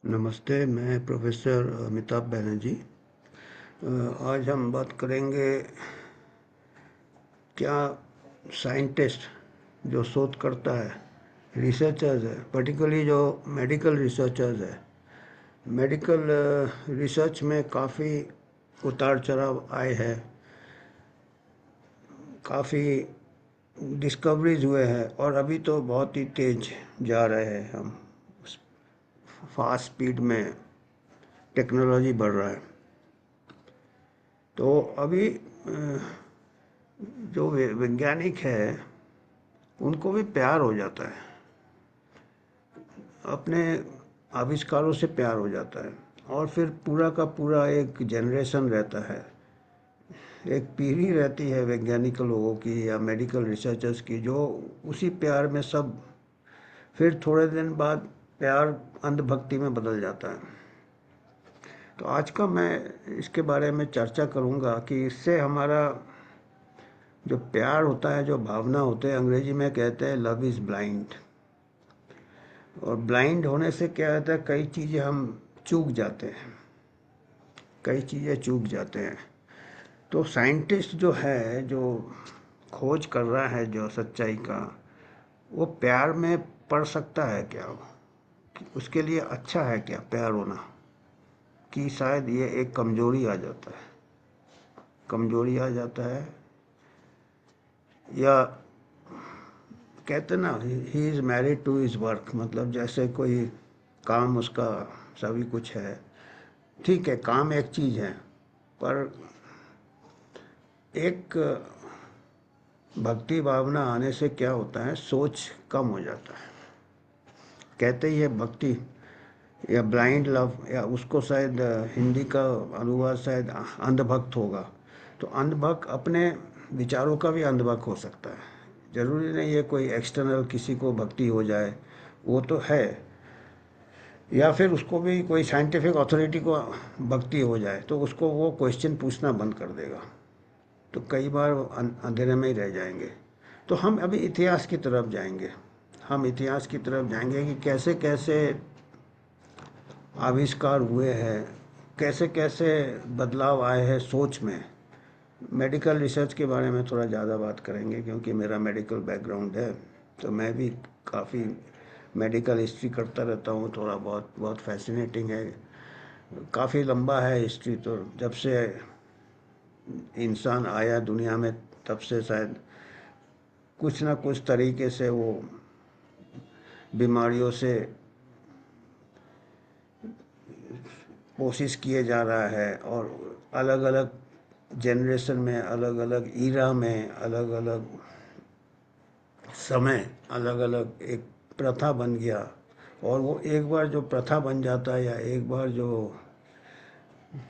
नमस्ते, मैं प्रोफेसर अमिताभ बैनर्जी। आज हम बात करेंगे क्या साइंटिस्ट जो शोध करता है, रिसर्चर्स है, पर्टिकुलरली जो मेडिकल रिसर्चर्स है, मेडिकल रिसर्च में काफ़ी उतार चढ़ाव आए हैं, काफ़ी डिस्कवरीज हुए हैं और अभी तो बहुत ही तेज जा रहे हैं हम, फास्ट स्पीड में टेक्नोलॉजी बढ़ रहा है। तो अभी जो वैज्ञानिक है उनको भी प्यार हो जाता है, अपने आविष्कारों से प्यार हो जाता है और फिर पूरा का पूरा एक जनरेशन रहता है, एक पीढ़ी रहती है वैज्ञानिक लोगों की या मेडिकल रिसर्चर्स की, जो उसी प्यार में सब फिर थोड़े दिन बाद प्यार अंधभक्ति में बदल जाता है। तो आज का मैं इसके बारे में चर्चा करूंगा कि इससे हमारा जो प्यार होता है, जो भावना होते हैं, अंग्रेजी में कहते हैं लव इज़ ब्लाइंड। और ब्लाइंड होने से क्या होता है, कई चीज़ें हम चूक जाते हैं, कई चीज़ें चूक जाते हैं। तो साइंटिस्ट जो है, जो खोज कर रहा है जो सच्चाई का, वो प्यार में पड़ सकता है क्या, उसके लिए अच्छा है क्या प्यार होना, कि शायद ये एक कमजोरी आ जाता है, कमजोरी आ जाता है, या कहते ना he is married to his work, मतलब जैसे कोई काम उसका सभी कुछ है। ठीक है, काम एक चीज़ है, पर एक भक्ति भावना आने से क्या होता है, सोच कम हो जाता है। कहते ही है भक्ति या ब्लाइंड लव, या उसको शायद हिंदी का अनुवाद शायद अंधभक्त होगा। तो अंधभक्त अपने विचारों का भी अंधभक्त हो सकता है, जरूरी नहीं है कोई एक्सटर्नल किसी को भक्ति हो जाए, वो तो है, या फिर उसको भी कोई साइंटिफिक अथॉरिटी को भक्ति हो जाए तो उसको वो क्वेश्चन पूछना बंद कर देगा, तो कई बार अंधेरे में ही रह जाएंगे। तो हम अभी इतिहास की तरफ जाएंगे, हम इतिहास की तरफ जाएंगे कि कैसे कैसे आविष्कार हुए हैं, कैसे कैसे बदलाव आए हैं सोच में। मेडिकल रिसर्च के बारे में थोड़ा ज़्यादा बात करेंगे क्योंकि मेरा मेडिकल बैकग्राउंड है, तो मैं भी काफ़ी मेडिकल हिस्ट्री करता रहता हूँ, थोड़ा बहुत बहुत फैसिनेटिंग है, काफ़ी लंबा है हिस्ट्री। तो जब से इंसान आया दुनिया में तब से शायद कुछ ना कुछ तरीके से वो बीमारियों से कोशिश किए जा रहा है, और अलग अलग जनरेशन में, अलग अलग ईरा में, अलग अलग समय, अलग अलग एक प्रथा बन गया। और वो एक बार जो प्रथा बन जाता है, या एक बार जो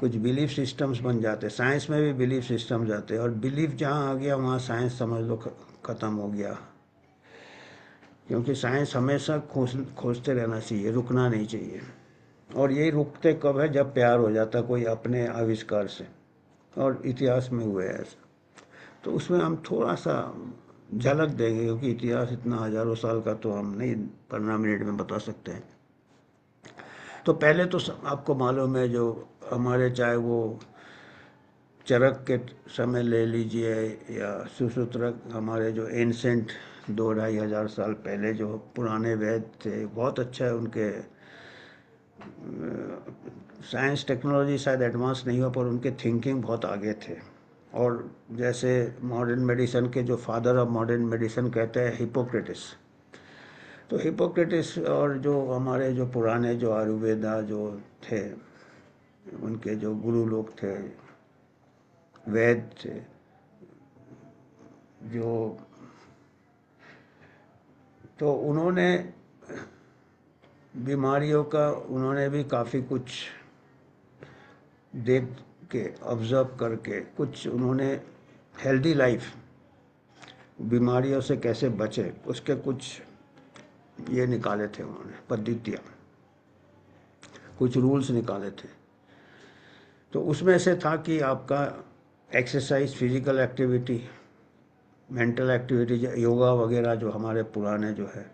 कुछ बिलीफ सिस्टम्स बन जाते हैं, साइंस में भी बिलीफ सिस्टम्स आते हैं, और बिलीफ जहाँ आ गया वहाँ साइंस समझ लो ख़त्म हो गया। क्योंकि साइंस हमेशा खोजते रहना चाहिए, रुकना नहीं चाहिए। और यही रुकते कब है, जब प्यार हो जाता है कोई अपने आविष्कार से, और इतिहास में हुए हैं ऐसा। तो उसमें हम थोड़ा सा झलक देंगे, क्योंकि इतिहास इतना हज़ारों साल का तो हम नहीं 15 मिनट में बता सकते हैं। तो पहले तो आपको मालूम है, जो हमारे चाहे वो चरक के समय ले लीजिए या सुश्रुतरक, हमारे जो एंसेंट 2-2.5 हज़ार साल पहले जो पुराने वेद थे, बहुत अच्छा है उनके। साइंस टेक्नोलॉजी शायद एडवांस नहीं हुआ, पर उनके थिंकिंग बहुत आगे थे। और जैसे मॉडर्न मेडिसिन के जो फादर ऑफ मॉडर्न मेडिसिन कहते हैं हिपोक्रेटिस, तो हिपोक्रेटिस और जो हमारे जो पुराने जो आयुर्वेदा जो थे, उनके जो गुरु लोग थे, वैद थे, जो, तो उन्होंने बीमारियों का उन्होंने भी काफ़ी कुछ देख के, ऑब्ज़र्व करके, कुछ उन्होंने हेल्दी लाइफ, बीमारियों से कैसे बचे, उसके कुछ ये निकाले थे उन्होंने पद्धतियाँ, कुछ रूल्स निकाले थे। तो उसमें से था कि आपका exercise, physical activity, mental activity, yoga वगैरह जो हमारे पुराने जो है,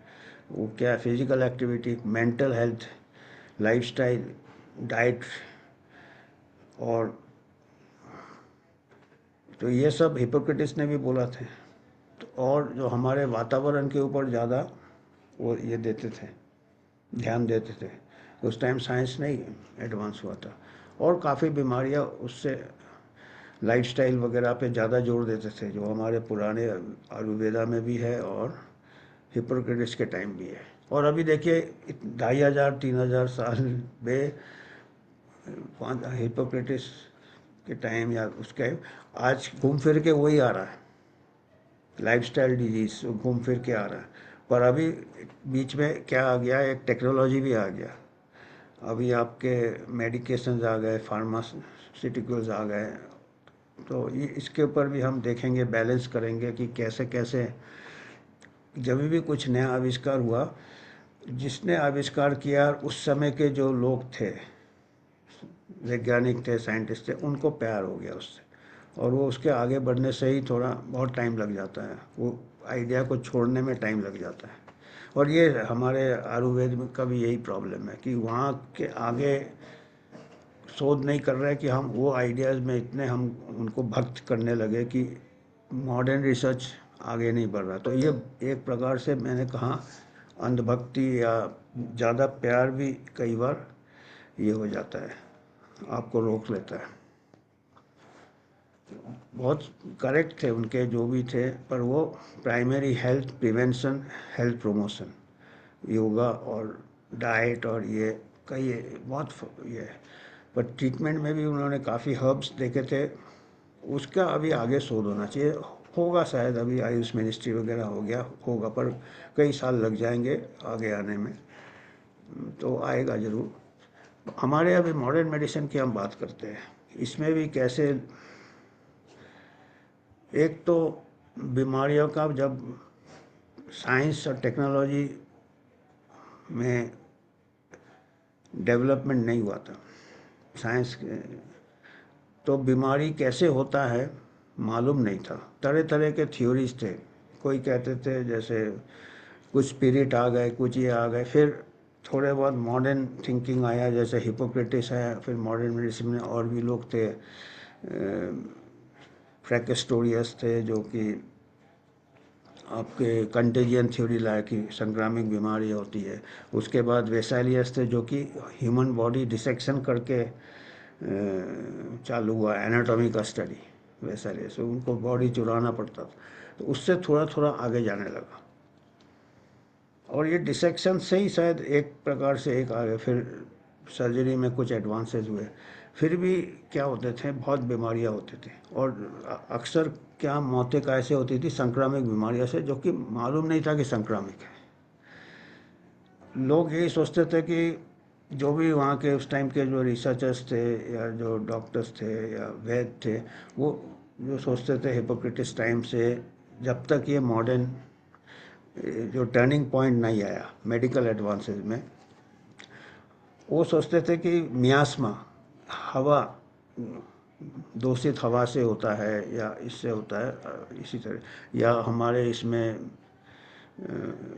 वो क्या है, physical activity, mental health, lifestyle, diet, और तो ये सब हिपोक्रेटिस ने भी बोला थे। तो और जो हमारे वातावरण के ऊपर ज़्यादा वो ये देते थे, ध्यान देते थे। उस टाइम साइंस नहीं एडवांस हुआ था, और काफ़ी बीमारियां उससे लाइफस्टाइल वगैरह पे ज़्यादा जोर देते थे, जो हमारे पुराने आयुर्वेदा में भी है और हिपोक्रेटिस के टाइम भी है। और अभी देखिए 2500 3000 साल में हिपोक्रेटिस के टाइम या उसके आज घूम फिर के वही आ रहा है, लाइफस्टाइल डिजीज घूम फिर के आ रहा है। पर अभी बीच में क्या आ गया, एक टेक्नोलॉजी भी आ गया। अभी आपके मेडिकेशंस आ गए, फार्मास्यूटिकल्स आ गए। तो ये इसके ऊपर भी हम देखेंगे, बैलेंस करेंगे कि कैसे कैसे जब भी कुछ नया आविष्कार हुआ, जिसने आविष्कार किया उस समय के जो लोग थे, वैज्ञानिक थे, साइंटिस्ट थे, उनको प्यार हो गया उससे, और वो उसके आगे बढ़ने से ही थोड़ा बहुत टाइम लग जाता है, वो आइडिया को छोड़ने में टाइम लग जाता है। और ये हमारे आयुर्वेद में का भी यही प्रॉब्लम है कि वहाँ के आगे शोध नहीं कर रहे कि हम वो आइडियाज़ में इतने हम उनको भक्त करने लगे कि मॉडर्न रिसर्च आगे नहीं बढ़ रहा। तो ये एक प्रकार से मैंने कहा अंधभक्ति या ज़्यादा प्यार भी कई बार ये हो जाता है, आपको रोक लेता है। बहुत करेक्ट थे उनके जो भी थे, पर वो primary health prevention, health promotion, yoga और डाइट और ये कई बहुत ये है। पर ट्रीटमेंट में भी उन्होंने काफ़ी हर्ब्स देखे थे, उसका अभी आगे शोध होना चाहिए। होगा शायद, अभी आयुष मिनिस्ट्री वगैरह हो गया होगा, पर कई साल लग जाएंगे आगे आने में, तो आएगा ज़रूर। हमारे अभी मॉडर्न मेडिसिन की हम बात करते हैं, इसमें भी कैसे एक तो बीमारियों का जब साइंस और टेक्नोलॉजी में डेवलपमेंट नहीं हुआ था, साइंस तो बीमारी कैसे होता है मालूम नहीं था। तरह तरह के थ्योरीज थे, कोई कहते थे जैसे कुछ स्पिरिट आ गए, कुछ ये आ गए। फिर थोड़े बहुत मॉडर्न थिंकिंग आया, जैसे हिपोक्रेटिस है। फिर मॉडर्न मेडिसिन में और भी लोग थे, फ्रैकेस्टोरियस थे जो कि आपके कंटेजियन थ्योरी लाया कि संक्रामक बीमारी होती है। उसके बाद वेसालियस थे जो कि ह्यूमन बॉडी डिसेक्शन करके चालू हुआ एनाटॉमी का स्टडी। वेसालियस उनको बॉडी चुराना पड़ता था, तो उससे थोड़ा थोड़ा आगे जाने लगा, और ये डिसेक्शन से ही शायद एक प्रकार से एक आगे। फिर सर्जरी में कुछ एडवांसेस हुए, फिर भी क्या होते थे, बहुत बीमारियां होती थी, और अक्सर क्या मौतें कैसे होती थी, संक्रामक बीमारियों से, जो कि मालूम नहीं था कि संक्रामक है। लोग यही सोचते थे कि जो भी वहाँ के उस टाइम के जो रिसर्चर्स थे या जो डॉक्टर्स थे या वैद्य थे, वो जो सोचते थे हिपोक्रेटिस टाइम से, जब तक ये मॉडर्न जो टर्निंग पॉइंट नहीं आया मेडिकल एडवांसेस में, वो सोचते थे कि मियास्मा, हवा, दूषित हवा से होता है या इससे होता है, इसी तरह। या हमारे इसमें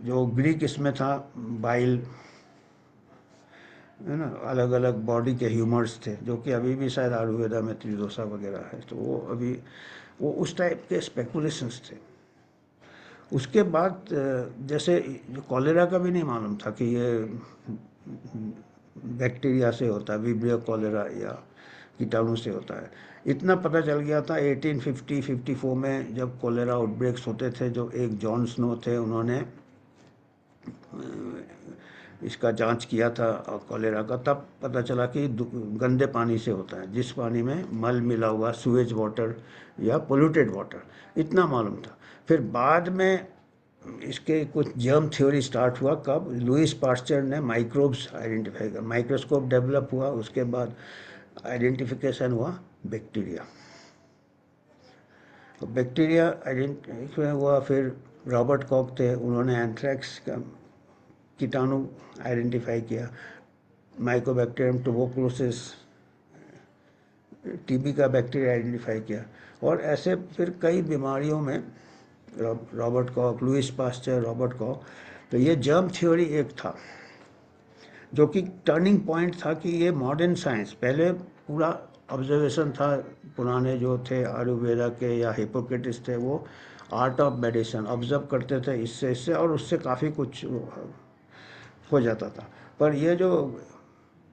जो ग्रीक इसमें था बाइल, है ना, अलग अलग बॉडी के ह्यूमर्स थे, जो कि अभी भी शायद आयुर्वेदा में त्रिदोषा वगैरह है। तो वो अभी वो उस टाइप के स्पेकुलेशंस थे। उसके बाद जैसे जो कॉलेरा का भी नहीं मालूम था कि ये बैक्टीरिया से होता है, विब्रियो कॉलेरा या कीटाणु से होता है। इतना पता चल गया था 1850-54 में, जब कॉलेरा आउटब्रेक्स होते थे। जो एक जॉन स्नो थे, उन्होंने इसका जांच किया था कॉलेरा का, तब पता चला कि गंदे पानी से होता है, जिस पानी में मल मिला हुआ, सुएज वाटर या पोल्यूटेड वाटर, इतना मालूम था। फिर बाद में इसके कुछ जर्म थ्योरी स्टार्ट हुआ, कब लुइस पास्चर ने माइक्रोब्स आइडेंटिफाई कर, माइक्रोस्कोप डेवलप हुआ, उसके बाद आइडेंटिफिकेशन हुआ बैक्टीरिया। तो बैक्टीरिया आइडेंटिफाई हुआ। फिर रॉबर्ट कॉक थे, उन्होंने एंथ्रेक्स का कीटाणु आइडेंटिफाई किया, माइकोबैक्टीरियम ट्यूबरकुलोसिस, टीबी का बैक्टीरिया आइडेंटिफाई किया। और ऐसे फिर कई बीमारियों में Robert Koch, Louis Pasteur, Robert Koch. तो ये जर्म थ्योरी एक था। जो कि टर्निंग पॉइंट था कि ये मॉडर्न साइंस, पहले पूरा ऑब्जर्वेशन था, पुराने जो थे आयुर्वेदा के या हिपोक्रेटिस थे, वो आर्ट ऑफ मेडिसिन ऑब्जर्व करते थे इससे इससे, और उससे काफ़ी कुछ हो जाता था। पर ये जो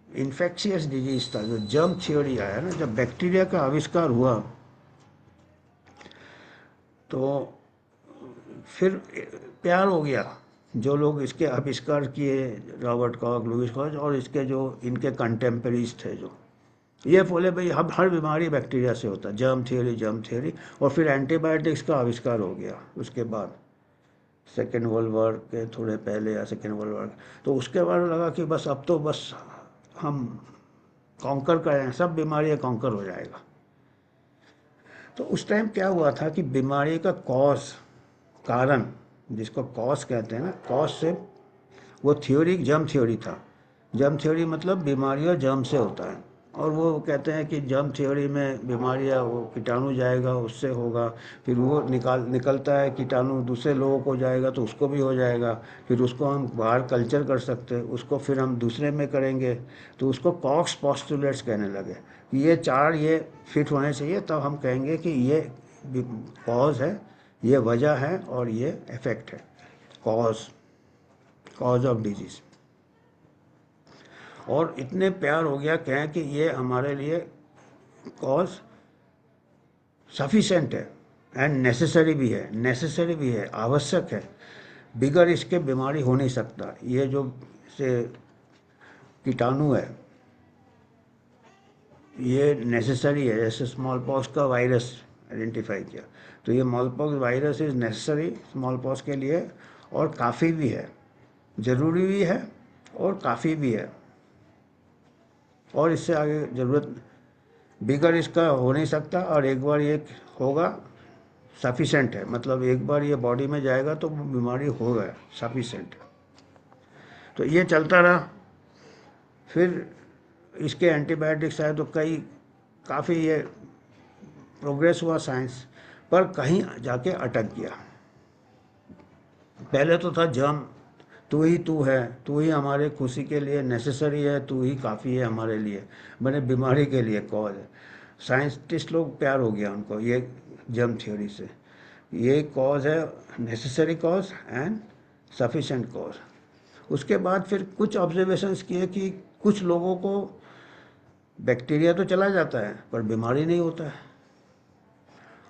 इन्फेक्शियस डिजीज था, जो जर्म थ्योरी आया ना, जब बैक्टीरिया का आविष्कार हुआ तो फिर प्यार हो गया। जो लोग इसके आविष्कार किए, रॉबर्ट कॉक, लुईस कॉक, और इसके जो इनके कंटेम्परीज थे, जो ये बोले भाई अब हर बीमारी बैक्टीरिया से होता है, जर्म थ्योरी जर्म थ्योरी। और फिर एंटीबायोटिक्स का आविष्कार हो गया उसके बाद, सेकेंड वर्ल्ड वॉर के थोड़े पहले या सेकेंड वर्ल्ड वॉर। तो उसके बाद लगा कि बस अब तो बस हम कॉन्कर करें, सब बीमारियाँ कॉन्कर हो जाएगा। तो उस टाइम क्या हुआ था कि बीमारी का कॉज, कारण, जिसको कॉज कहते हैं ना, कॉज से वो थ्योरी जर्म थ्योरी था। जर्म थ्योरी मतलब बीमारियाँ जर्म से होता है, और वो कहते हैं कि जर्म थ्योरी में बीमारियाँ, वो कीटाणु जाएगा उससे होगा, फिर वो निकलता है कीटाणु दूसरे लोगों को जाएगा तो उसको भी हो जाएगा, फिर उसको हम बाहर कल्चर कर सकते हैं, उसको फिर हम दूसरे में करेंगे। तो उसको कॉक्स पॉस्टुलेट्स कहने लगे कि ये चार ये फिट होने चाहिए, तब हम कहेंगे कि ये कॉज है, ये वजह है, और ये इफेक्ट है। Cause, cause of disease. और इतने प्यार हो गया कहें कि ये हमारे लिए कॉज सफिशेंट है एंड नेसेसरी भी है, नेसेसरी भी है, आवश्यक है। बिगर इसके बीमारी हो नहीं सकता। ये जो से कीटाणु है ये नेसेसरी है। जैसे स्मॉल पॉक्स का वायरस आइडेंटिफाई किया, तो ये small pox virus is necessary small pox के लिए, और काफ़ी भी है, ज़रूरी भी है, और काफ़ी भी है, और इससे आगे ज़रूरत बिगर इसका हो नहीं सकता। और एक बार ये होगा सफिशेंट है, मतलब एक बार ये बॉडी में जाएगा तो बीमारी होगा, सफिशेंट। तो ये चलता रहा। फिर इसके एंटीबायोटिक्स आए तो कई काफ़ी ये प्रोग्रेस हुआ साइंस, पर कहीं जाके अटक गया। पहले तो था जर्म, तू ही तू है, तू ही हमारे खुशी के लिए नेसेसरी है, तू ही काफ़ी है हमारे लिए, मैंने बीमारी के लिए कॉज है। साइंटिस्ट लोग प्यार हो गया उनको ये जर्म थ्योरी से, ये कॉज है, necessary cause and sufficient cause. उसके बाद फिर कुछ ऑब्जर्वेशंस किए कि कुछ लोगों को बैक्टीरिया तो चला जाता है पर बीमारी नहीं होता है,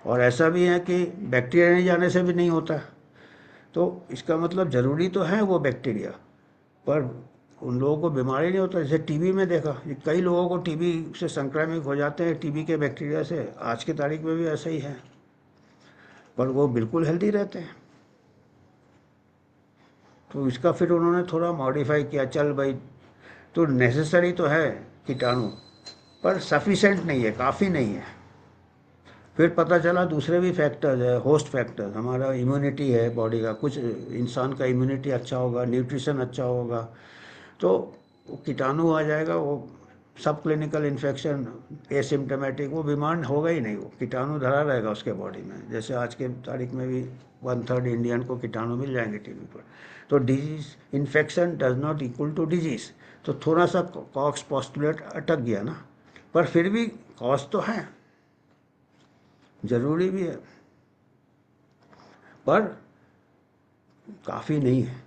और ऐसा भी है कि बैक्टीरिया नहीं जाने से भी नहीं होता। तो इसका मतलब ज़रूरी तो है वो बैक्टीरिया, पर उन लोगों को बीमारी नहीं होता। जैसे टीबी में देखा, ये कई लोगों को टीबी से संक्रमित हो जाते हैं टीबी के बैक्टीरिया से, आज की तारीख में भी ऐसा ही है, पर वो बिल्कुल हेल्दी रहते हैं। तो इसका फिर उन्होंने थोड़ा मॉडिफाई किया, चल भाई तो नेसेसरी तो है कीटाणु, पर सफिशेंट नहीं है, काफ़ी नहीं है। फिर पता चला दूसरे भी फैक्टर्स है, होस्ट फैक्टर्स, हमारा इम्यूनिटी है बॉडी का, कुछ इंसान का इम्यूनिटी अच्छा होगा, न्यूट्रिशन अच्छा होगा, तो वो कीटाणु आ जाएगा, वो सब क्लिनिकल इन्फेक्शन एसिम्टोमेटिक, वो बीमार होगा ही नहीं, वो कीटाणु धरा रहेगा उसके बॉडी में। जैसे आज के तारीख में भी 1/3 इंडियन को कीटाणु मिल जाएंगे टीवी पर। तो disease, infection does not equal to disease. तो थोड़ा सा कॉक्स पोस्टुलेट अटक गया ना, पर फिर भी कॉज तो है, ज़रूरी भी है, पर काफ़ी नहीं है।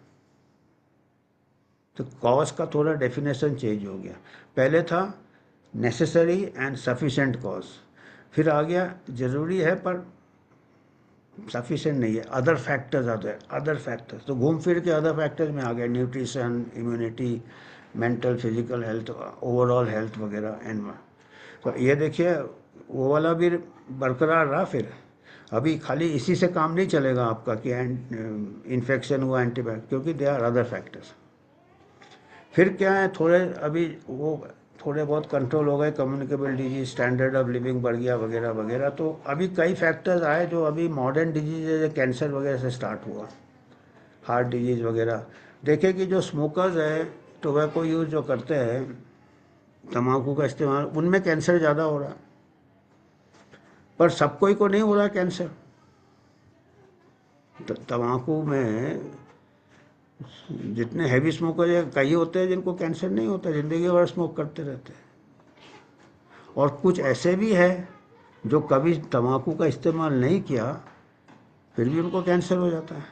तो कॉज का थोड़ा डेफिनेशन चेंज हो गया। पहले था नेसेसरी एंड सफिशेंट कॉज, फिर आ गया ज़रूरी है पर सफिशेंट नहीं है, अदर फैक्टर्स आते हैं, अदर फैक्टर्स। तो घूम फिर के अदर फैक्टर्स में आ गए nutrition, immunity, mental physical health, overall health वगैरह एंड। तो ये देखिए वो वाला भी बरकरार रहा। फिर अभी खाली इसी से काम नहीं चलेगा आपका कि इन्फेक्शन हुआ एंटीबायोटिक, क्योंकि दे आर अदर फैक्टर्स। फिर क्या है, थोड़े अभी वो थोड़े बहुत कंट्रोल हो गए, communicable disease, standard of living बढ़ गया वगैरह वगैरह। तो अभी कई फैक्टर्स आए जो अभी मॉडर्न डिजीज जैसे कैंसर वगैरह से स्टार्ट हुआ, हार्ट डिजीज़ वगैरह। देखे कि जो स्मोकर्स है, टोबैको यूज़ जो करते हैं, तम्बाकू का इस्तेमाल, उनमें कैंसर ज़्यादा हो रहा है, पर सब कोई को नहीं हो रहा कैंसर। तम्बाकू में जितने हैवी स्मोकर है, कई होते हैं जिनको कैंसर नहीं होता, ज़िंदगी भर स्मोक करते रहते हैं। और कुछ ऐसे भी है जो कभी तम्बाकू का इस्तेमाल नहीं किया, फिर भी उनको कैंसर हो जाता है।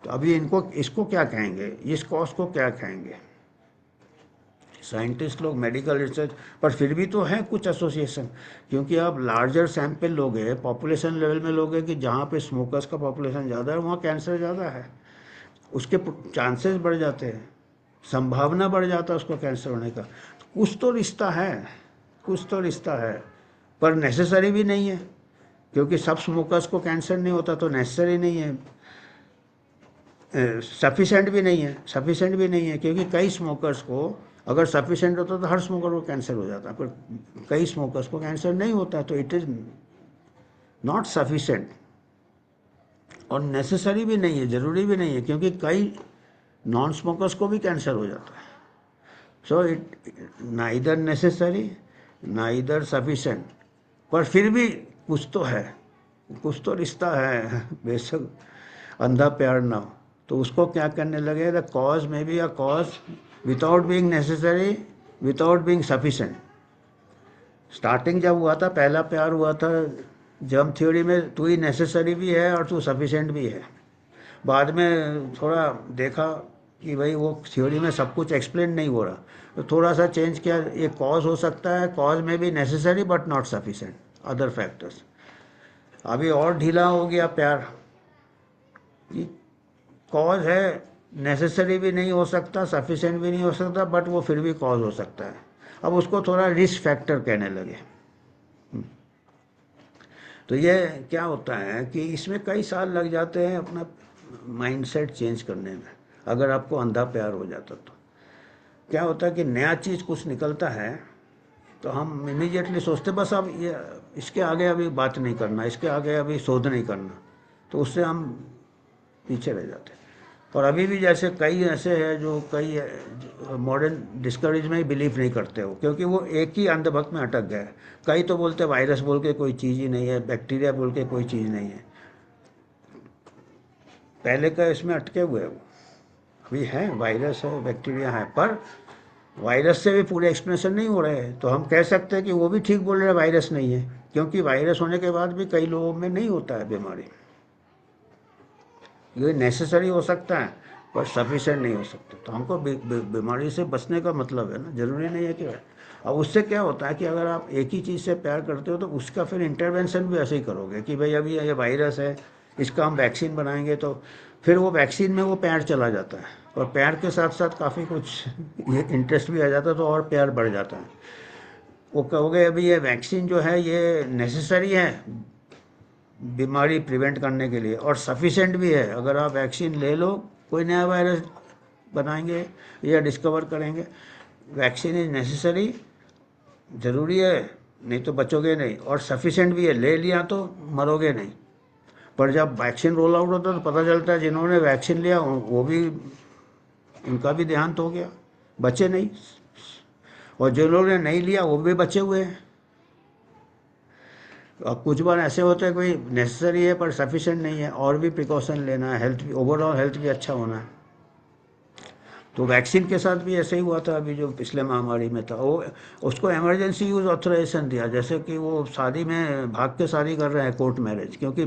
तो अभी इनको इसको क्या कहेंगे, इस कॉज को क्या कहेंगे? साइंटिस्ट लोग, मेडिकल रिसर्च, पर फिर भी तो है कुछ एसोसिएशन, क्योंकि आप लार्जर सैंपल लोगे, पॉपुलेशन लेवल में लोगे कि जहाँ पे स्मोकर्स का पॉपुलेशन ज़्यादा है वहाँ कैंसर ज़्यादा है, उसके चांसेस बढ़ जाते हैं, संभावना बढ़ जाता है उसको कैंसर होने का। तो कुछ तो रिश्ता है, कुछ तो रिश्ता है, पर नेसेसरी भी नहीं है, क्योंकि सब स्मोकर्स को कैंसर नहीं होता तो नेसेसरी नहीं है। सफिशेंट भी नहीं है, सफिशेंट भी नहीं है, क्योंकि कई स्मोकर्स को अगर सफिशेंट होता तो हर स्मोकर को कैंसर हो जाता, पर कई स्मोकर्स को कैंसर नहीं होता, तो इट इज़ नॉट सफिशेंट। और नेसेसरी भी नहीं है, ज़रूरी भी नहीं है, क्योंकि कई नॉन स्मोकर्स को भी कैंसर हो जाता है। So it neither necessary neither sufficient, पर फिर भी कुछ तो है, कुछ तो रिश्ता है, बेशक अंधा प्यार ना हो। तो उसको क्या करने लगे, द कॉज में be a cause without being necessary, without being sufficient. Starting जब हुआ था, पहला प्यार हुआ था जर्म थ्योरी में, तू ही नेसेसरी भी है और तू सफिशेंट भी है। बाद में थोड़ा देखा कि भाई वो थ्योरी में सब कुछ एक्सप्लेन नहीं हो रहा, तो थोड़ा सा चेंज किया, ये कॉज हो सकता है, कॉज में भी necessary but not sufficient, other factors. अभी और ढीला हो गया प्यार कि कॉज है, नेसेसरी भी नहीं हो सकता, सफिशेंट भी नहीं हो सकता, बट वो फिर भी कॉज हो सकता है। अब उसको थोड़ा रिस्क फैक्टर कहने लगे। तो ये क्या होता है कि इसमें कई साल लग जाते हैं अपना माइंडसेट चेंज करने में, अगर आपको अंधा प्यार हो जाता तो। क्या होता है कि नया चीज़ कुछ निकलता है तो हम इमीडिएटली सोचते बस अब ये इसके आगे अभी बात नहीं करना, इसके आगे अभी शोध नहीं करना, तो उससे हम पीछे रह जाते हैं। और अभी भी जैसे कई ऐसे हैं जो कई मॉडर्न डिस्कवरीज में ही बिलीव नहीं करते हो, क्योंकि वो एक ही अंधभक्त में अटक गए। कई तो बोलते वायरस बोल के कोई चीज़ ही नहीं है, बैक्टीरिया बोल के कोई चीज़ नहीं है, पहले का इसमें अटके हुए हैं वो। अभी है, वायरस है, बैक्टीरिया है, पर वायरस से भी पूरे एक्सप्लेनेशन नहीं हो रहे हैं, तो हम कह सकते हैं कि वो भी ठीक बोल रहे हैं वायरस नहीं है, क्योंकि वायरस होने के बाद भी कई लोगों में नहीं होता है बीमारी। ये नेसेसरी हो सकता है पर सफिशेंट नहीं हो सकता। तो हमको बीमारी से बचने का मतलब है ना, ज़रूरी नहीं है कि। अब उससे क्या होता है कि अगर आप एक ही चीज़ से प्यार करते हो तो उसका फिर इंटरवेंशन भी ऐसे ही करोगे कि भाई अभी ये वायरस है, इसका हम वैक्सीन बनाएंगे, तो फिर वो वैक्सीन में वो प्यार चला जाता है, और प्यार के साथ साथ काफ़ी कुछ ये इंटरेस्ट भी आ जाता है, तो और प्यार बढ़ जाता है। वो कहोगे अभी ये वैक्सीन जो है ये नेसेसरी है बीमारी प्रिवेंट करने के लिए, और सफिशेंट भी है, अगर आप वैक्सीन ले लो, कोई नया वायरस बनाएंगे या डिस्कवर करेंगे, वैक्सीन इज नेसेसरी, ज़रूरी है, नहीं तो बचोगे नहीं, और सफिशेंट भी है, ले लिया तो मरोगे नहीं। पर जब वैक्सीन रोल आउट होता है तो पता चलता है जिन्होंने वैक्सीन लिया वो भी, उनका भी देहांत हो गया, बचे नहीं, और जिन लोगों ने नहीं लिया वो भी बचे हुए हैं। अब कुछ बार ऐसे होते हैं कोई नेसेसरी है पर सफिशेंट नहीं है, और भी प्रिकॉशन लेना है, हेल्थ भी, ओवरऑल हेल्थ भी अच्छा होना है। तो वैक्सीन के साथ भी ऐसे ही हुआ था, अभी जो पिछले महामारी में था, वो उसको इमरजेंसी यूज़ ऑथराइजेशन दिया, जैसे कि वो शादी में भाग के शादी कर रहे हैं, कोर्ट मैरिज, क्योंकि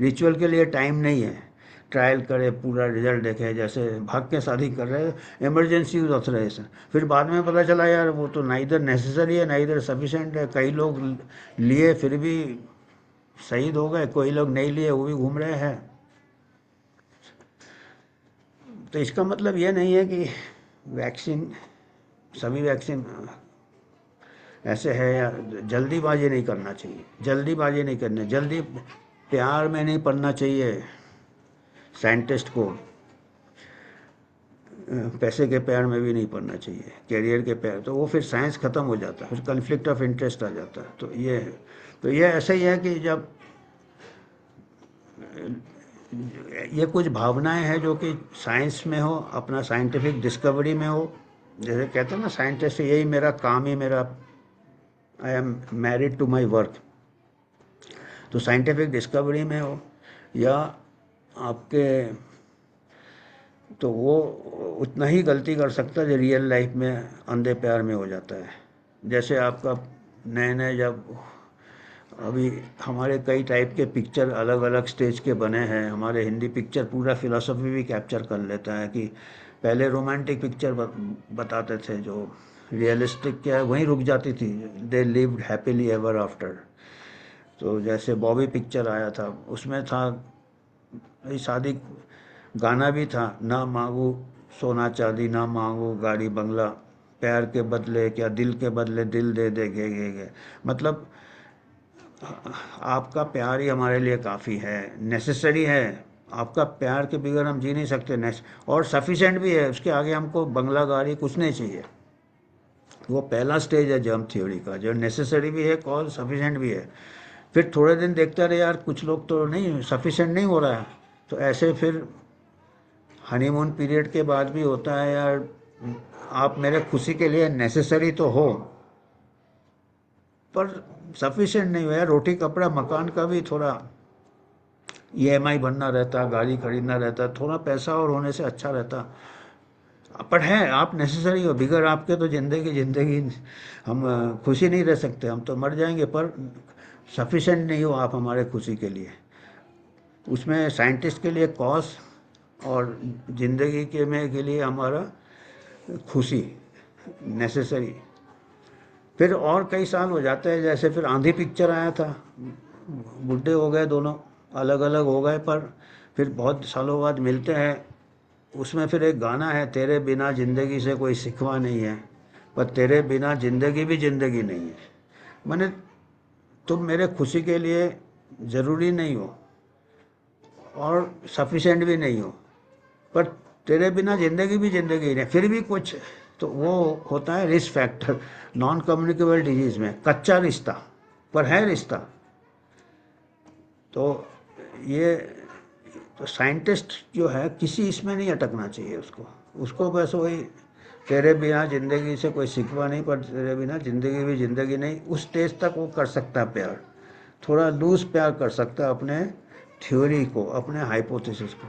रिचुअल के लिए टाइम नहीं है, ट्रायल करे, पूरा रिजल्ट देखे, जैसे भाग के शादी कर रहे हैं, इमरजेंसी यूज़ ऑथराइजेशन। फिर बाद में पता चला यार वो तो ना इधर नेसेसरी है ना इधर सफिशेंट है, कई लोग लिए फिर भी शहीद हो गए, कोई लोग नहीं लिए वो भी घूम रहे हैं। तो इसका मतलब ये नहीं है कि वैक्सीन, सभी वैक्सीन ऐसे है, या जल्दीबाजी नहीं करना चाहिए, जल्दीबाजी नहीं करनी, जल्दी प्यार में नहीं पड़ना चाहिए साइंटिस्ट को, पैसे के प्यार में भी नहीं पड़ना चाहिए, कैरियर के प्यार, तो वो फिर साइंस ख़त्म हो जाता है, फिर कन्फ्लिक्ट ऑफ इंटरेस्ट आ जाता है। तो ये है, तो ये ऐसे ही है कि जब ये कुछ भावनाएं हैं जो कि साइंस में हो, अपना साइंटिफिक डिस्कवरी में हो, जैसे कहते हैं ना साइंटिस्ट, यही मेरा काम ही मेरा, I am married to my work, तो साइंटिफिक डिस्कवरी में हो, या आपके तो वो उतना ही गलती कर सकता है जो रियल लाइफ में अंधे प्यार में हो जाता है। जैसे आपका नए नए जब अभी हमारे कई टाइप के पिक्चर अलग अलग स्टेज के बने हैं। हमारे हिंदी पिक्चर पूरा फिलॉसफी भी कैप्चर कर लेता है कि पहले रोमांटिक पिक्चर बताते थे जो रियलिस्टिक क्या है वहीं रुक जाती थी, they lived happily ever after. तो जैसे बॉबी पिक्चर आया था, उसमें था ये शादी, गाना भी था, ना मांगू सोना चांदी ना मांगू गाड़ी बंगला, प्यार के बदले क्या दिल के बदले दिल दे दे गे। मतलब आपका प्यार ही हमारे लिए काफ़ी है, नेसेसरी है। आपका प्यार के बगैर हम जी नहीं सकते, और सफिशेंट भी है। उसके आगे हमको बंगला गाड़ी कुछ नहीं चाहिए। वो पहला स्टेज है जर्म थ्योरी का, जो नेसेसरी भी है और सफिशेंट भी है। फिर थोड़े दिन देखते रहे यार कुछ लोग तो नहीं, सफिशेंट नहीं हो रहा है, तो ऐसे फिर हनीमून पीरियड के बाद भी होता है यार, आप मेरे खुशी के लिए नेसेसरी तो हो पर सफिशेंट नहीं हो यार। रोटी कपड़ा मकान का भी थोड़ा ईएमआई भरना रहता, गाड़ी खरीदना रहता, थोड़ा पैसा और होने से अच्छा रहता। पर है आप नेसेसरी हो, बिगैर आपके तो जिंदगी जिंदगी हम खुशी नहीं रह सकते, हम तो मर जाएंगे। पर सफिशेंट नहीं हो आप हमारे खुशी के लिए। उसमें साइंटिस्ट के लिए कॉज और ज़िंदगी के लिए हमारा खुशी नेसेसरी। फिर और कई साल हो जाते हैं, जैसे फिर आंधी पिक्चर आया था, बुढ़े हो गए दोनों, अलग अलग हो गए, पर फिर बहुत सालों बाद मिलते हैं। उसमें फिर एक गाना है, तेरे बिना ज़िंदगी से कोई सिखवा नहीं है, पर तेरे बिना ज़िंदगी भी ज़िंदगी नहीं है। मैंने तुम मेरे खुशी के लिए ज़रूरी नहीं हो और सफिशेंट भी नहीं हो, पर तेरे बिना ज़िंदगी भी ज़िंदगी नहीं, फिर भी कुछ तो वो होता है risk factor. Non communicable disease में कच्चा रिश्ता पर है रिश्ता। तो ये तो साइंटिस्ट जो है किसी इसमें नहीं अटकना चाहिए उसको, उसको बस वही तेरे बिना ज़िंदगी से कोई सिकवा नहीं, पर तेरे बिना ज़िंदगी भी ज़िंदगी नहीं, उस स्टेज तक वो कर सकता है प्यार। थोड़ा लूज प्यार कर सकता है अपने थ्योरी को, अपने हाइपोथेसिस को।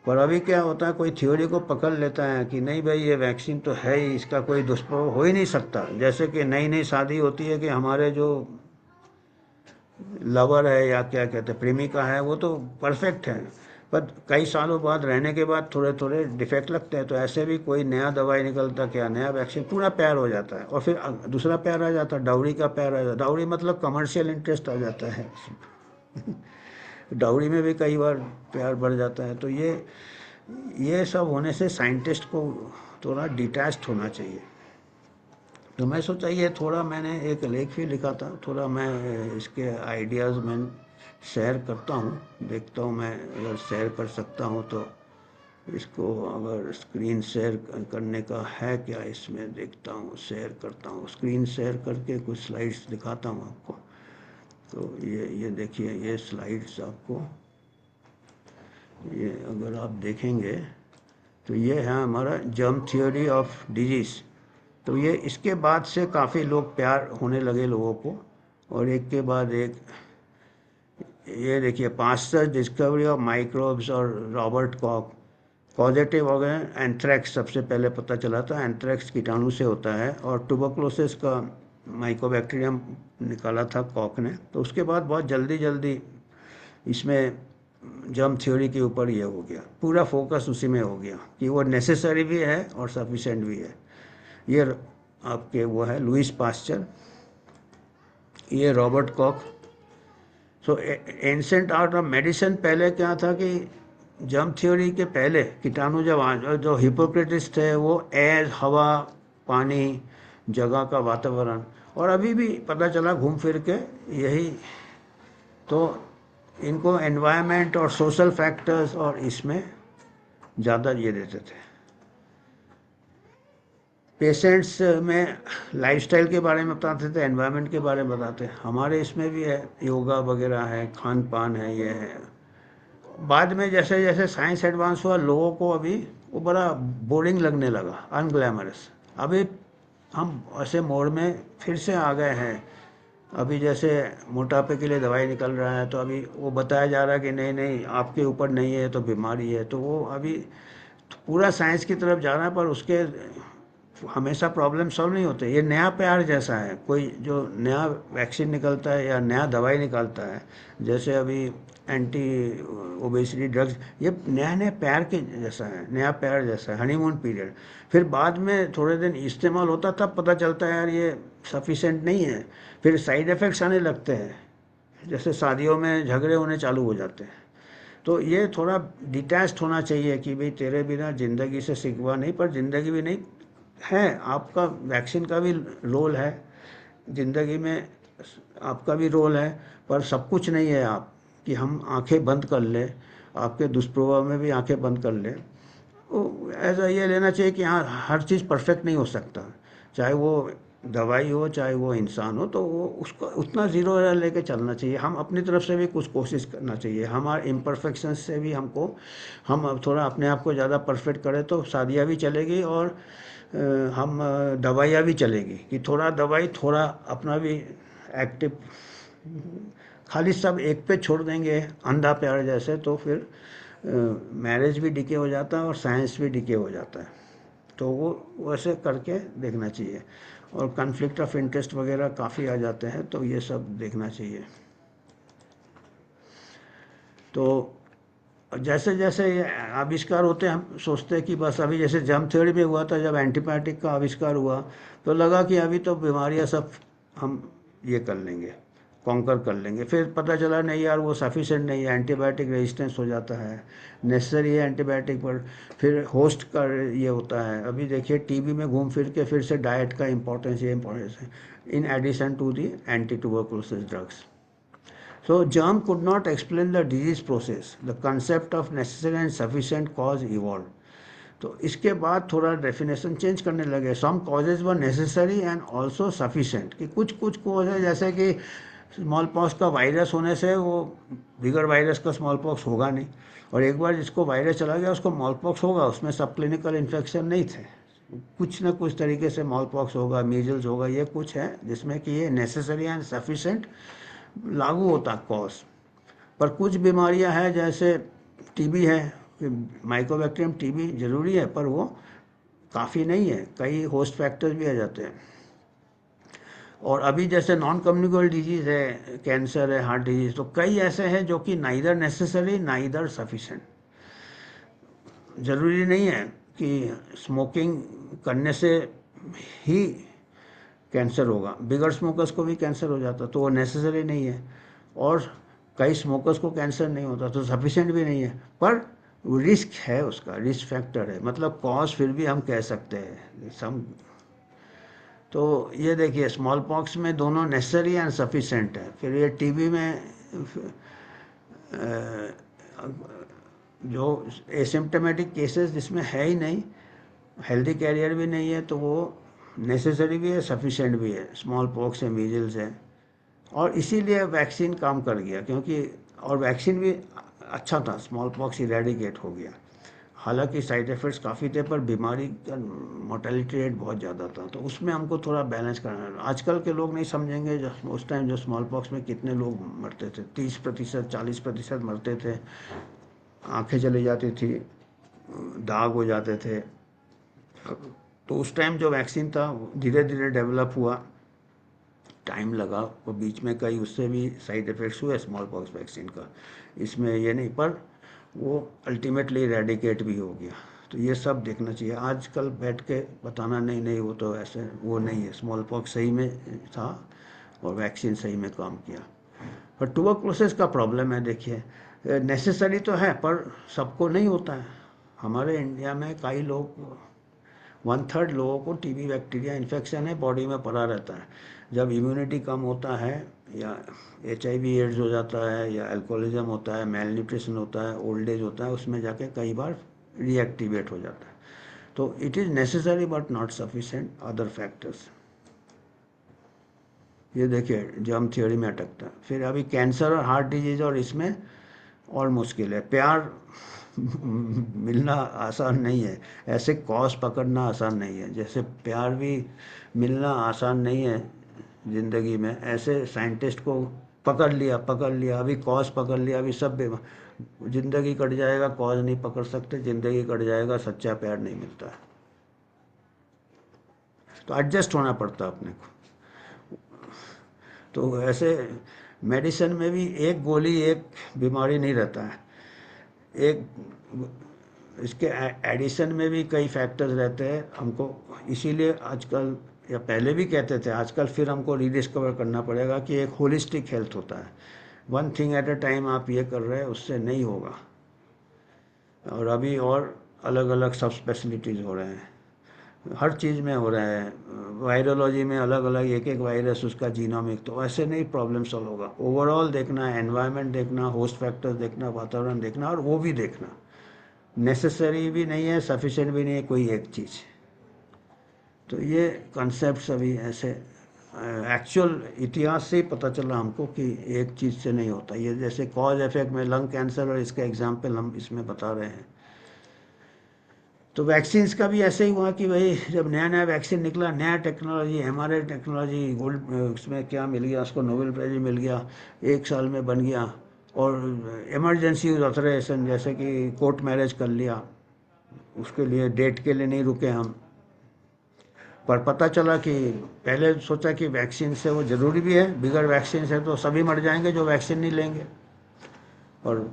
पर अभी क्या होता है, कोई थ्योरी को पकड़ लेता है कि नहीं भाई ये वैक्सीन तो है ही, इसका कोई दुष्प्रभाव हो ही नहीं सकता। जैसे कि नई नई शादी होती है कि हमारे जो लवर है या क्या कहते हैं प्रेमिका है वो तो परफेक्ट है, पर कई सालों बाद रहने के बाद थोड़े थोड़े डिफेक्ट लगते हैं। तो ऐसे भी कोई नया दवाई निकलता, क्या नया वैक्सीन, पूरा प्यार हो जाता है। और फिर दूसरा प्यार आ जाता है, डाउरी का प्यार आ जाता है। डाउरी मतलब कमर्शियल इंटरेस्ट आ जाता है डाउरी में भी कई बार प्यार बढ़ जाता है। तो ये सब होने से साइंटिस्ट को थोड़ा डिटैच्ड होना चाहिए। तो मैं सोचा ये थोड़ा, मैंने एक लेख भी लिखा था, थोड़ा मैं इसके आइडियाज़ में शेयर करता हूँ, देखता हूँ मैं अगर शेयर कर सकता हूँ तो। इसको अगर स्क्रीन शेयर करने का है क्या, इसमें देखता हूँ, शेयर करता हूँ, स्क्रीन शेयर करके कुछ स्लाइड्स दिखाता हूँ आपको। तो ये देखिए, ये स्लाइड्स आपको, ये अगर आप देखेंगे तो ये है हमारा जर्म थ्योरी ऑफ डिजीज़। तो ये इसके बाद से काफ़ी लोग प्यार होने लगे लोगों को, और एक के बाद एक। ये देखिए, पास्चर डिस्कवरी ऑफ माइक्रोब्स और रॉबर्ट कॉक, पॉजिटिव हो गए। एंथ्रेक्स सबसे पहले पता चला था, एंथ्रेक्स कीटाणु से होता है, और ट्यूबरकुलोसिस का माइकोबैक्टीरियम निकाला था कॉक ने। तो उसके बाद बहुत जल्दी जल्दी इसमें जर्म थ्योरी के ऊपर ये हो गया, पूरा फोकस उसी में हो गया कि वो नेसेसरी भी है और सफिशेंट भी है। ये आपके वो है लुइस पास्चर, ये Robert Kock. So ancient art of medicine, पहले क्या था कि जर्म थ्योरी के पहले कीटाणु जब जो हिपोक्रेटिस थे वो एयर, हवा, पानी, जगह का वातावरण, और अभी भी पता चला घूम फिर के यही। तो इनको एनवायरनमेंट और सोशल फैक्टर्स और इसमें ज़्यादा ये देते थे। पेशेंट्स में लाइफस्टाइल के बारे में बताते थे, एनवायरनमेंट के बारे में बताते हैं। हमारे इसमें भी है, योगा वगैरह है, खान पान है, ये है। बाद में जैसे जैसे साइंस एडवांस हुआ, लोगों को अभी वो बड़ा बोरिंग लगने लगा, अनग्लैमरस। अभी हम ऐसे मोड़ में फिर से आ गए हैं। अभी जैसे मोटापे के लिए दवाई निकल रहा है, तो अभी वो बताया जा रहा है कि नहीं नहीं आपके ऊपर नहीं है तो बीमारी है। तो वो अभी पूरा साइंस की तरफ जा रहा है, पर उसके हमेशा प्रॉब्लम सॉल्व नहीं होते। ये नया प्यार जैसा है, कोई जो नया वैक्सीन निकलता है या नया दवाई निकलता है, जैसे अभी एंटी ओबेसिटी ड्रग्स, ये नया नया प्यार के जैसा है, नया प्यार जैसा है, हनीमून पीरियड। फिर बाद में थोड़े दिन इस्तेमाल होता तब पता चलता है यार ये सफिशेंट नहीं है, फिर साइड इफ़ेक्ट्स आने लगते हैं, जैसे शादियों में झगड़े होने चालू हो जाते हैं। तो ये थोड़ा डिटैच्ड होना चाहिए कि भाई तेरे बिना ज़िंदगी से सिकवा नहीं, पर ज़िंदगी भी नहीं है, आपका वैक्सीन का भी रोल है ज़िंदगी में, आपका भी रोल है, पर सब कुछ नहीं है आप कि हम आंखें बंद कर लें, आपके दुष्प्रभाव में भी आंखें बंद कर लें। वो ऐसा ये लेना चाहिए कि हाँ हर चीज़ परफेक्ट नहीं हो सकता, चाहे वो दवाई हो चाहे वो इंसान हो, तो वो उसको उतना ज़ीरो एरर लेके चलना चाहिए। हम अपनी तरफ से भी कुछ कोशिश करना चाहिए, हमारे इम्परफेक्शन से भी हमको, हम अब थोड़ा अपने आप को ज़्यादा परफेक्ट करें तो शादियाँ भी चलेगी, और हम दवाइयाँ भी चलेगी, कि थोड़ा दवाई थोड़ा अपना भी एक्टिव, खाली सब एक पे छोड़ देंगे अंधा प्यार जैसे, तो फिर मैरिज भी डिके हो जाता है और साइंस भी डिके हो जाता है। तो वो वैसे करके देखना चाहिए, और कन्फ्लिक्ट ऑफ इंटरेस्ट वगैरह काफ़ी आ जाते हैं, तो ये सब देखना चाहिए। तो जैसे जैसे ये आविष्कार होते हैं, हम सोचते हैं कि बस अभी जैसे जर्म थ्योरी में हुआ था, जब एंटीबायोटिक का आविष्कार हुआ तो लगा कि अभी तो बीमारियां सब हम ये कर लेंगे, कॉन्कर कर लेंगे। फिर पता चला नहीं यार वो सफिशेंट नहीं है, एंटीबायोटिक रेजिस्टेंस हो जाता है, नेसेसरी है एंटीबायोटिक, पर फिर होस्ट का ये होता है। अभी देखिए टीबी में घूम फिर के फिर से डाइट का इम्पोर्टेंस, ये इम्पोर्टेंस है, in addition to the anti tuberculosis drugs. So germ could not explain the disease process. The concept of necessary and sufficient cause evolved. तो इसके बाद थोड़ा डेफिनेशन चेंज करने लगे, some causes were necessary and also sufficient, कि कुछ कुछ cause है, जैसे कि स्मॉल पॉक्स का वायरस होने से वो बिगर वायरस का स्मॉल पॉक्स होगा नहीं, और एक बार जिसको वायरस चला गया उसको स्मॉल पॉक्स होगा, उसमें सब क्लिनिकल इन्फेक्शन नहीं थे, कुछ ना कुछ तरीके से स्मॉल पॉक्स होगा, मीजल्स होगा, ये कुछ है जिसमें कि ये नेसेसरी एंड सफिशेंट लागू होता कॉज। पर कुछ बीमारियां हैं जैसे टीबी है, माइकोबैक्टीरियम टीबी जरूरी है, पर वो काफ़ी नहीं है, कई होस्ट फैक्टर्स भी आ जाते हैं। और अभी जैसे नॉन कम्युनिकेबल डिजीज़ है, कैंसर है, हार्ट डिजीज़, तो कई ऐसे हैं जो कि नाइदर नेसेसरी नाइदर सफिशेंट। ज़रूरी नहीं है कि स्मोकिंग करने से ही कैंसर होगा, बिगर स्मोकर्स को भी कैंसर हो जाता, तो वो नेसेसरी नहीं है। और कई स्मोकर्स को कैंसर नहीं होता, तो सफिशेंट भी नहीं है, पर रिस्क है, उसका रिस्क फैक्टर है, मतलब कॉज फिर भी हम कह सकते हैं सम। तो ये देखिए स्मॉल पॉक्स में दोनों नेसेसरी एंड सफिशेंट है, फिर ये टीबी में जो एसिम्टोमेटिक केसेस जिसमें है ही नहीं, हेल्दी कैरियर भी नहीं है, तो वो नेसेसरी भी है सफिशेंट भी है, स्मॉल पॉक्स है, मीजल्स है। और इसीलिए वैक्सीन काम कर गया, क्योंकि और वैक्सीन भी अच्छा था, स्मॉल पॉक्स इरेडिकेट हो गया। हालांकि साइड इफ़ेक्ट्स काफ़ी थे, पर बीमारी का मोर्टेलिटी रेट बहुत ज़्यादा था, तो उसमें हमको थोड़ा बैलेंस करना है। आजकल के लोग नहीं समझेंगे, जो उस टाइम जो स्मॉल पॉक्स में कितने लोग मरते थे, 30% 40% मरते थे, आंखें चली जाती थी, दाग हो जाते थे। तो उस टाइम जो वैक्सीन था धीरे धीरे डेवलप हुआ, टाइम लगा, वो बीच में कई उससे भी साइड इफ़ेक्ट्स हुए स्मॉल पॉक्स वैक्सीन का, इसमें ये नहीं, पर वो अल्टीमेटली रेडिकेट भी हो गया। तो ये सब देखना चाहिए, आजकल बैठ के बताना नहीं नहीं वो तो ऐसे वो नहीं है, स्मॉल पॉक्स सही में था और वैक्सीन सही में काम किया। पर ट्यूबरकुलोसिस का प्रॉब्लम है, देखिए नेसेसरी तो है पर सबको नहीं होता है। हमारे इंडिया में कई लोग, 1/3 लोगों को टीबी बैक्टीरिया इन्फेक्शन है, बॉडी में पड़ा रहता है। जब इम्यूनिटी कम होता है, या HIV एड्स हो जाता है, या अल्कोहलिज्म होता है, मेल न्यूट्रिशन होता है, ओल्ड एज होता है, उसमें जाके कई बार रीएक्टिवेट हो जाता है। तो it is necessary but not sufficient other factors. ये देखिए जर्म थ्योरी में अटकता है। फिर अभी कैंसर और हार्ट डिजीज, और इसमें और मुश्किल है, प्यार मिलना आसान नहीं है, ऐसे कॉज पकड़ना आसान नहीं है। जैसे प्यार भी मिलना आसान नहीं है ज़िंदगी में, ऐसे साइंटिस्ट को पकड़ लिया, अभी कॉज पकड़ लिया, अभी सब जिंदगी कट जाएगा, कॉज नहीं पकड़ सकते, जिंदगी कट जाएगा, सच्चा प्यार नहीं मिलता है। तो एडजस्ट होना पड़ता है अपने को। तो ऐसे मेडिसिन में भी एक गोली एक बीमारी नहीं रहता है, एक इसके एडिशन में भी कई फैक्टर्स रहते हैं हमको। इसीलिए आजकल, या पहले भी कहते थे, आजकल फिर हमको रीडिस्कवर करना पड़ेगा कि एक होलिस्टिक हेल्थ होता है। One thing at a time आप ये कर रहे हैं, उससे नहीं होगा। और अभी और अलग अलग सब स्पेशलिटीज़ हो रहे हैं, हर चीज़ में हो रहा है। वायरोलॉजी में अलग अलग एक एक वायरस, उसका जीनोमिक, तो ऐसे नहीं प्रॉब्लम सॉल्व होगा। ओवरऑल देखना है, एनवायरनमेंट देखना, होस्ट फैक्टर्स देखना, वातावरण देखना, और वो भी देखना। नेसेसरी भी नहीं है, सफिशिएंट भी नहीं है कोई एक चीज़। तो ये कॉन्सेप्ट अभी ऐसे एक्चुअल इतिहास से ही पता चला हमको कि एक चीज़ से नहीं होता। ये जैसे कॉज इफेक्ट में लंग कैंसर और इसका एग्जाम्पल हम इसमें बता रहे हैं। तो वैक्सीन्स का भी ऐसे ही हुआ कि भाई जब नया नया वैक्सीन निकला, नया टेक्नोलॉजी, एमआरए टेक्नोलॉजी, गोल्ड उसमें क्या मिल गया, उसको नोबेल प्राइज मिल गया, 1 साल में बन गया। और इमरजेंसी यूज ऑथराइजेशन, जैसे कि कोर्ट मैरिज कर लिया, उसके लिए डेट के लिए नहीं रुके हम। पर पता चला कि पहले सोचा कि वैक्सीन से वो ज़रूरी भी है, बिगड़ वैक्सीन से तो सभी मर जाएंगे जो वैक्सीन नहीं लेंगे। और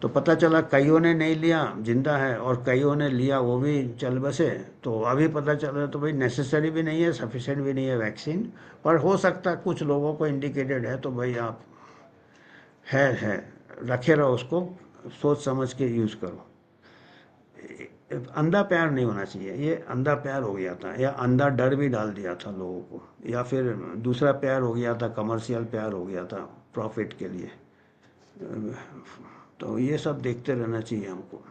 तो पता चला कईयों ने नहीं लिया, जिंदा है, और कईयों ने लिया, वो भी चल बसे। तो अभी पता चला तो भाई नेसेसरी भी नहीं है, सफिशेंट भी नहीं है वैक्सीन। पर हो सकता है कुछ लोगों को इंडिकेटेड है, तो भाई आप है रखे रहो उसको, सोच समझ के यूज़ करो। अंधा प्यार नहीं होना चाहिए, ये अंधा प्यार हो गया था, या अंधा डर भी डाल दिया था लोगों को, या फिर दूसरा प्यार हो गया था, कमर्शियल प्यार हो गया था प्रॉफिट के लिए। तो ये सब देखते रहना चाहिए हमको।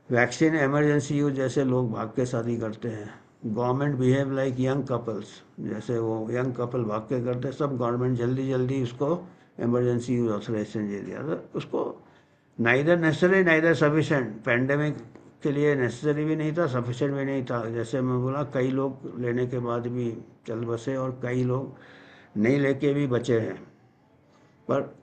वैक्सीन इमरजेंसी यूज, जैसे लोग भाग के शादी करते हैं। Government behave like young couples, जैसे वो यंग कपल भाग के करते हैं, सब गवर्नमेंट जल्दी जल्दी उसको इमरजेंसी यूज ऑथराइजेशन दे दिया था उसको। Neither necessary neither sufficient, pandemic के लिए नेसेसरी भी नहीं था, सफिशेंट भी नहीं था। जैसे मैं बोला, कई लोग लेने के बाद भी चल बसे, और कई लोग नहीं लेके भी बचे हैं। पर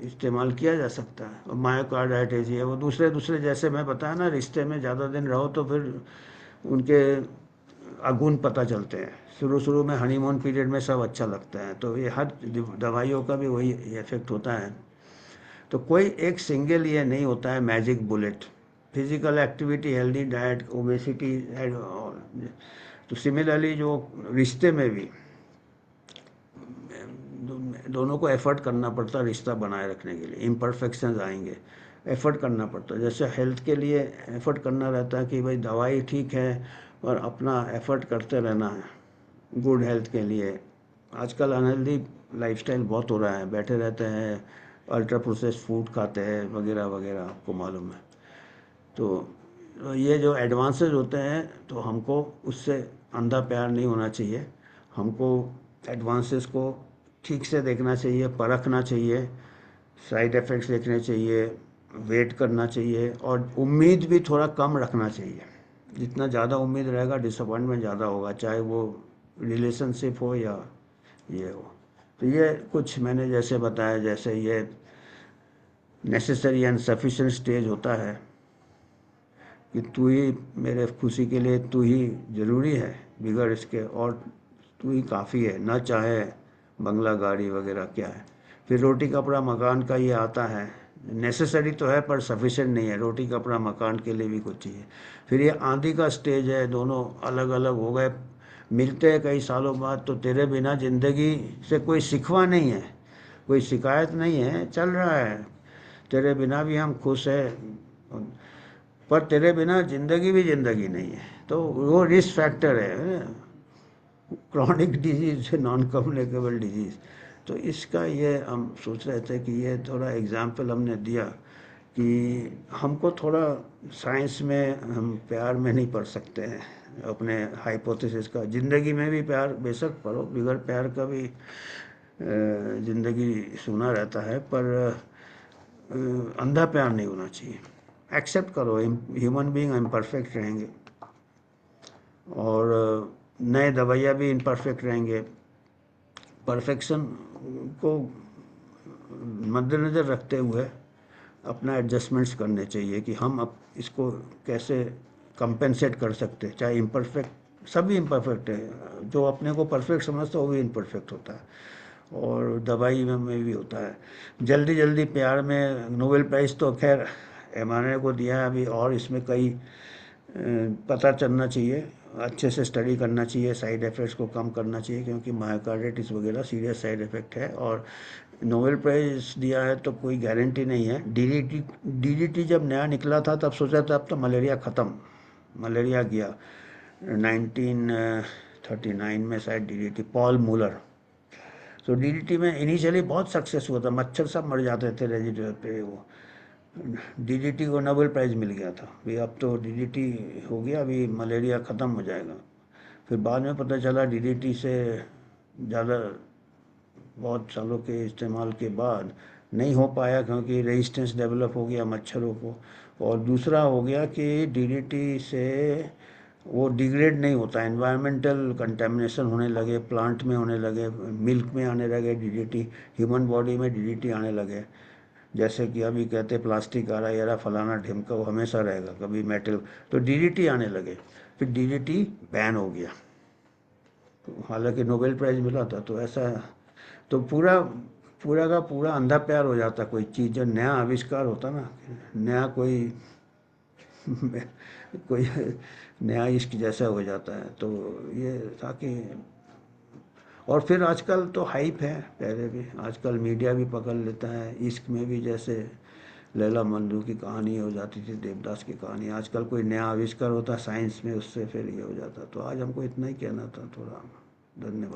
इस्तेमाल किया जा सकता है। और मायोकार्डाइटिस है, वो दूसरे दूसरे, जैसे मैं बताया ना, रिश्ते में ज़्यादा दिन रहो तो फिर उनके अगुन पता चलते हैं। शुरू शुरू में हनीमून पीरियड में सब अच्छा लगता है, तो ये हर दवाइयों का भी वही इफेक्ट होता है। तो कोई एक सिंगल ये नहीं होता है magic bullet. Physical activity, healthy diet, obesity, तो सिमिलरली जो रिश्ते में भी दोनों को एफर्ट करना पड़ता है रिश्ता बनाए रखने के लिए। इम्परफेक्शंस आएंगे, एफर्ट करना पड़ता है। जैसे हेल्थ के लिए एफर्ट करना रहता है कि भाई दवाई ठीक है, और अपना एफर्ट करते रहना है गुड हेल्थ के लिए। आजकल अनहेल्दी लाइफस्टाइल बहुत हो रहा है, बैठे रहते हैं, अल्ट्रा प्रोसेस्ड फूड खाते हैं, वगैरह वगैरह, आपको मालूम है। तो ये जो एडवांसेस होते हैं, तो हमको उससे अंधा प्यार नहीं होना चाहिए। हमको एडवांसेस को ठीक से देखना चाहिए, परखना चाहिए, साइड इफ़ेक्ट्स देखने चाहिए, वेट करना चाहिए, और उम्मीद भी थोड़ा कम रखना चाहिए। जितना ज़्यादा उम्मीद रहेगा, डिसअपॉइंटमेंट ज़्यादा होगा, चाहे वो रिलेशनशिप हो या ये हो। तो ये कुछ मैंने जैसे बताया, जैसे ये नेसेसरी एंड सफिशेंट स्टेज होता है कि तू ही मेरे खुशी के लिए, तू ही ज़रूरी है, बिगड़ इसके, और तू ही काफ़ी है, ना चाहे बंगला गाड़ी वगैरह क्या है। फिर रोटी कपड़ा मकान का ये आता है, नेसेसरी तो है पर सफिशेंट नहीं है, रोटी कपड़ा मकान के लिए भी कुछ चाहिए। फिर ये आंधी का स्टेज है, दोनों अलग अलग हो गए, मिलते हैं कई सालों बाद, तो तेरे बिना ज़िंदगी से कोई शिकवा नहीं है, कोई शिकायत नहीं है, चल रहा है, तेरे बिना भी हम खुश हैं, पर तेरे बिना ज़िंदगी भी ज़िंदगी नहीं है। तो वो रिस्क फैक्टर है, chronic disease, non communicable disease. तो इसका ये हम सोच रहे थे कि ये थोड़ा एग्जाम्पल हमने दिया कि हमको थोड़ा साइंस में हम प्यार में नहीं पढ़ सकते हैं अपने हाइपोथेसिस का। ज़िंदगी में भी प्यार बेशक पढ़ो, बिगड़ प्यार का भी ज़िंदगी सुना रहता है, पर अंधा प्यार नहीं होना चाहिए। एक्सेप्ट करो, ह्यूमन बीइंग इम्परफेक्ट रहेंगे, और नए दवाइयाँ भी इम्परफेक्ट रहेंगे, परफेक्शन को मद्देनज़र रखते हुए अपना एडजस्टमेंट्स करने चाहिए कि हम अब इसको कैसे कंपेंसेट कर सकते हैं। चाहे इम्परफेक्ट, सभी इम्परफेक्ट है, जो अपने को परफेक्ट समझता है वो भी इम्परफेक्ट होता है, और दवाई में भी होता है। जल्दी जल्दी प्यार में नोबेल प्राइज़ तो खैर एमआरए को दिया है अभी, और इसमें कई पता चलना चाहिए, अच्छे से स्टडी करना चाहिए, साइड इफ़ेक्ट्स को कम करना चाहिए, क्योंकि मायोकार्डिटिस वगैरह सीरियस साइड इफ़ेक्ट है। और नोबेल प्राइज़ दिया है तो कोई गारंटी नहीं है। डीडीटी जब नया निकला था तब सोचा था अब तो मलेरिया ख़त्म, मलेरिया गया। 1939 में शायद डीडीटी, पॉल मूलर। तो डीडीटी में इनिशियली बहुत सक्सेस हुआ था, मच्छर सब मर जाते थे रेजिडुअल पे, वो डीडीटी को नोबेल प्राइज़ मिल गया था। भी अब तो डीडीटी हो गया, अभी मलेरिया ख़त्म हो जाएगा। फिर बाद में पता चला डीडीटी से ज़्यादा, बहुत सालों के इस्तेमाल के बाद नहीं हो पाया, क्योंकि रेजिस्टेंस डेवलप हो गया मच्छरों को। और दूसरा हो गया कि डीडीटी से वो डिग्रेड नहीं होता, एनवायरमेंटल कंटेमिनेशन होने लगे, प्लांट में होने लगे, मिल्क में आने लगे डीडीटी, ह्यूमन बॉडी में डीडीटी आने लगे। जैसे कि अभी कहते प्लास्टिक आ रहा है, यारा फलाना ढिमका, वो हमेशा रहेगा, कभी मेटल, तो डीडीटी आने लगे। फिर डीडीटी बैन हो गया, तो हालांकि नोबेल प्राइज़ मिला था। तो ऐसा, तो पूरा पूरा का पूरा अंधा प्यार हो जाता कोई चीज़, जब नया आविष्कार होता ना, नया कोई कोई नया इश्क जैसा हो जाता है। तो ये था कि, और फिर आजकल तो हाइप है, पहले भी आजकल मीडिया भी पकड़ लेता है इश्क में भी। जैसे लैला मजनू की कहानी हो जाती थी, देवदास की कहानी, आजकल कोई नया आविष्कार होता है साइंस में, उससे फिर ये हो जाता। तो आज हमको इतना ही कहना था, थोड़ा धन्यवाद।